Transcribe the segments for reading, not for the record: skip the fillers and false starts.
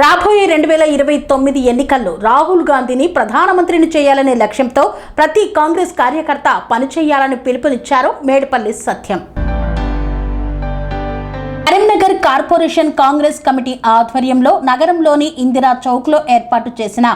రాబోయే 2029 ఎన్నికల్లో రాహుల్ గాంధీని ప్రధానమంత్రిని చేయాలనే లక్ష్యంతో ప్రతి కాంగ్రెస్ కార్యకర్త పనిచేయాలని పిలుపునిచ్చారు మేడిపల్లి సత్యం. కరీంనగర్ కార్పొరేషన్ కాంగ్రెస్ కమిటీ ఆధ్వర్యంలో నగరంలోని ఇందిరా చౌక్లో ఏర్పాటు చేసిన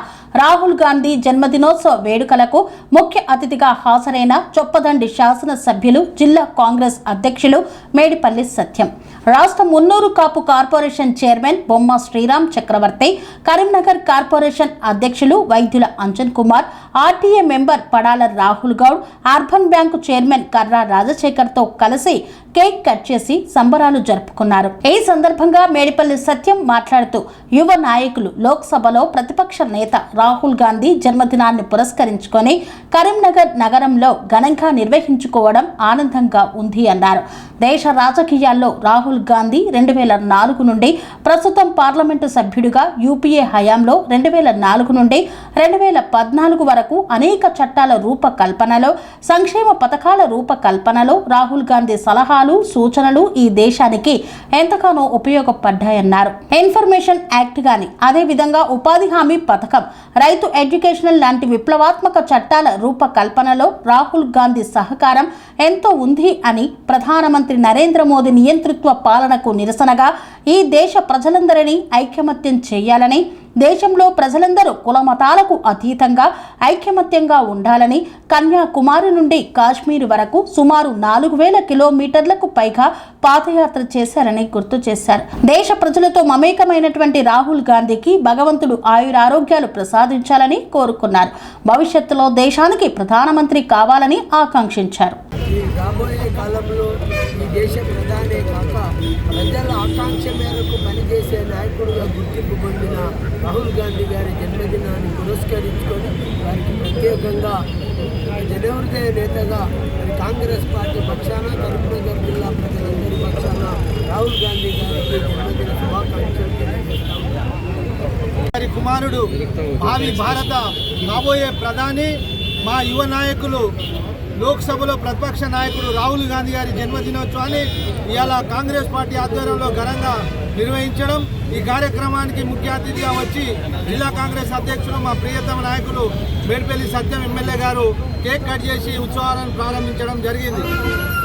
రాహుల్ గాంధీ జన్మదినోత్సవ వేడుకలకు ముఖ్య అతిథిగా హాజరైన చొప్పదండి శాసన సభ్యులు, జిల్లా కాంగ్రెస్ అధ్యక్షులు మేడిపల్లి సత్యం, రాష్ట్ర మున్నూరు కాపు కార్పొరేషన్ చైర్మన్ బొమ్మ శ్రీరామ్ చక్రవర్తి, కరీంనగర్ కార్పొరేషన్ అధ్యక్షులు వైద్యుల Anjan Kumar, RTA member Padala Rahul Goud, urban bank chairman Karra రాజశేఖర్తో కలిసి కేక్ కట్ చేసి సంబరాలు జరుపుకున్నారు. ఈ సందర్భంగా మేడిపల్లి సత్యం మాట్లాడుతూ యువ నాయకులు లోక్సభలో ప్రతిపక్ష నేత రాహుల్ గాంధీ జన్మదినాన్ని పురస్కరించుకొని కరీంనగర్ నగరంలో ఘనంగా నిర్వహించుకోవడం ఆనందంగా ఉంది అన్నారు. దేశ రాజకీయాల్లో రాహుల్ గాంధీ 2004 నుండి ప్రస్తుతం పార్లమెంటు సభ్యుడిగా, యూపీఏ హయాంలో 2004 నుండి 2014 వరకు అనేక చట్టాల రూపకల్పనలో, సంక్షేమ పథకాల రూపకల్పనలో రాహుల్ గాంధీ సలహాలు, సూచనలు ఈ దేశానికి ఎంతగానో ఉపయోగపడ్డాయన్నారు. ఇన్ఫర్మేషన్ యాక్ట్ గాని, అదేవిధంగా ఉపాధి హామీ పథకం, రైతు ఎడ్యుకేషనల్ లాంటి విప్లవాత్మక చట్టాల రూపకల్పనలో రాహుల్ గాంధీ సహకారం ఎంతో ఉంది అని, ప్రధానమంత్రి నరేంద్ర మోదీ నియంతృత్వ పాలనకు నిరసనగా ఈ దేశ ప్రజలందరినీ ఐకమత్యం చేయాలని, దేశంలో ప్రజలందరూ కులమతాలకు అతీతంగా ఐకమత్యంగా ఉండాలని, కన్యాకుమారి నుండి కాశ్మీర్ వరకు సుమారు 4000 కిలోమీటర్లకు పైగా పాదయాత్ర చేశారని గుర్తు చేశారు. దేశ ప్రజలతో మమేకమైనటువంటి రాహుల్ గాంధీకి భగవంతుడు ఆయురారోగ్యాలు ప్రసాదించాలని కోరుకున్నారు. భవిష్యత్తులో దేశానికి ప్రధానమంత్రి కావాలని ఆకాంక్షించారు. రాబోయే కాలంలో ఈ దేశ ప్రధానే కాక ప్రజల ఆకాంక్ష మేరకు పనిచేసే నాయకుడిగా గుర్తింపు పొందిన రాహుల్ గాంధీ గారి జన్మదినాన్ని పురస్కరించుకొని వారికి ప్రత్యేకంగా జనహృదయ నేతగా కాంగ్రెస్ పార్టీ పక్షాన, కరీంనగర్ జిల్లా ప్రజలందరి పక్షాన రాహుల్ గాంధీ గారికి జన్మదిన శుభాకాంక్షలు తెలియజేస్తాము. వారి కుమారుడు భావి భారత కాబోయే ప్రధాని, మా యువ నాయకులు, లోక్సభలో ప్రతిపక్ష నాయకుడు రాహుల్ గాంధీ గారి జన్మదినోత్సవాన్ని ఇవాళ కాంగ్రెస్ పార్టీ ఆధ్వర్యంలో ఘనంగా నిర్వహించడం, ఈ కార్యక్రమానికి ముఖ్య అతిథిగా వచ్చి జిల్లా కాంగ్రెస్ అధ్యక్షులు మా ప్రియతమ నాయకులు మేడిపల్లి సత్యం ఎమ్మెల్యే గారు కేక్ కట్ చేసి ఉత్సవాలను ప్రారంభించడం జరిగింది.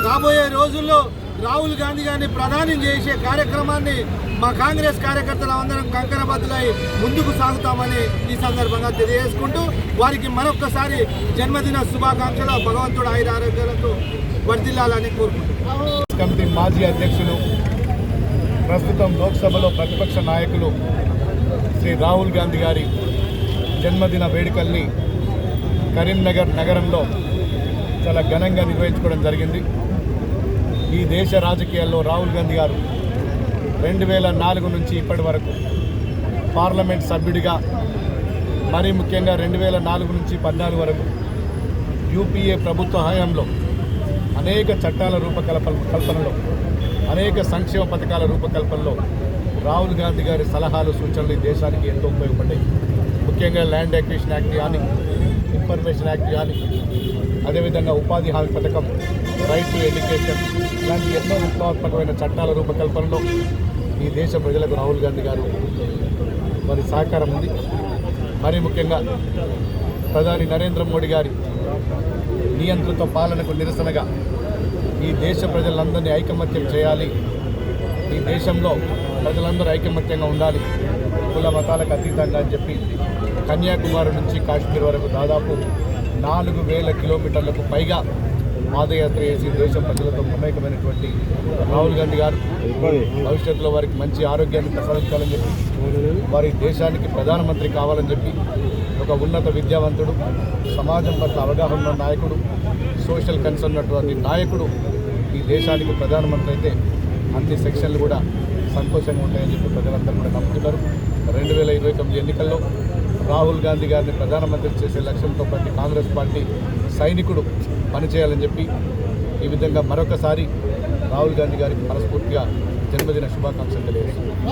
రాబోయే రోజుల్లో రాహుల్ గాంధీ గారిని ప్రధాని చేసే కార్యక్రమాన్ని మా కాంగ్రెస్ కార్యకర్తలు అందరం కంకణబద్దులై ముందుకు సాగుతామని ఈ సందర్భంగా తెలియజేసుకుంటూ వారికి మరొక్కసారి జన్మదిన శుభాకాంక్షలు, భగవంతుడు ఆయుర ఆరోగ్యాలతో వర్ధిల్లాలని కోరుకుంటున్నాం. కమిటీ మాజీ అధ్యక్షులు, ప్రస్తుతం లోక్సభలో ప్రతిపక్ష నాయకులు శ్రీ రాహుల్ గాంధీ గారి జన్మదిన వేడుకల్ని కరీంనగర్ నగరంలో చాలా ఘనంగా నిర్వహించుకోవడం జరిగింది. ఈ దేశ రాజకీయాల్లో రాహుల్ గాంధీ గారు 2004 నుంచి ఇప్పటి వరకు పార్లమెంట్ సభ్యుడిగా, మరీ ముఖ్యంగా 2004 నుంచి 2014 వరకు యూపీఏ ప్రభుత్వ హయాంలో అనేక చట్టాల రూపకల్పనలో, అనేక సంక్షేమ పథకాల రూపకల్పనలో రాహుల్ గాంధీ గారి సలహాలు, సూచనలు ఈ దేశానికి ఎంతో ఉపయోగపడ్డాయి. ముఖ్యంగా ల్యాండ్ అక్విజిషన్ యాక్ట్ కానీ, ఇన్ఫర్మేషన్ యాక్ట్ కానీ, అదేవిధంగా ఉపాధి హామీ పథకం, రైట్ టు ఎడ్యుకేషన్ ఇలాంటి ఎన్నో విప్లవాత్మకమైన చట్టాల రూపకల్పనలో ఈ దేశ ప్రజలకు రాహుల్ గాంధీ గారు వారి సహకారం ఉంది. మరీ ముఖ్యంగా ప్రధాని నరేంద్ర మోడీ గారి నియంతృత్వ పాలనకు నిరసనగా ఈ దేశ ప్రజలందరినీ ఐకమత్యం చేయాలి, ఈ దేశంలో ప్రజలందరూ ఐకమత్యంగా ఉండాలి, కుల మతాలకు అతీతంగా అని చెప్పి కన్యాకుమారి నుంచి కాశ్మీర్ వరకు దాదాపు 4000 కిలోమీటర్లకు పైగా పాదయాత్ర చేసి దేశ ప్రజలతో మమేకమైనటువంటి రాహుల్ గాంధీ గారు భవిష్యత్తులో వారికి మంచి ఆరోగ్యాన్ని ప్రసాదించాలని చెప్పి, వారి దేశానికి ప్రధానమంత్రి కావాలని చెప్పి, ఒక ఉన్నత విద్యావంతుడు, సమాజం పట్ల అవగాహన ఉన్న నాయకుడు, సోషల్ కన్సర్న్ ఉన్నటువంటి నాయకుడు ఈ దేశానికి ప్రధానమంత్రి అయితే అన్ని సెక్షన్లు కూడా సంతోషంగా ఉంటాయని చెప్పి ప్రజలందరూ కూడా నమ్ముతున్నారు. 2029 ఎన్నికల్లో రాహుల్ గాంధీ గారిని ప్రధానమంత్రి చేసే లక్ష్యంతో ప్రతి కాంగ్రెస్ పార్టీ సైనికుడు పనిచేయాలని చెప్పి ఈ విధంగా మరొకసారి రాహుల్ గాంధీ గారికి మనస్ఫూర్తిగా జన్మదిన శుభాకాంక్షలు తెలియజేస్తున్నారు.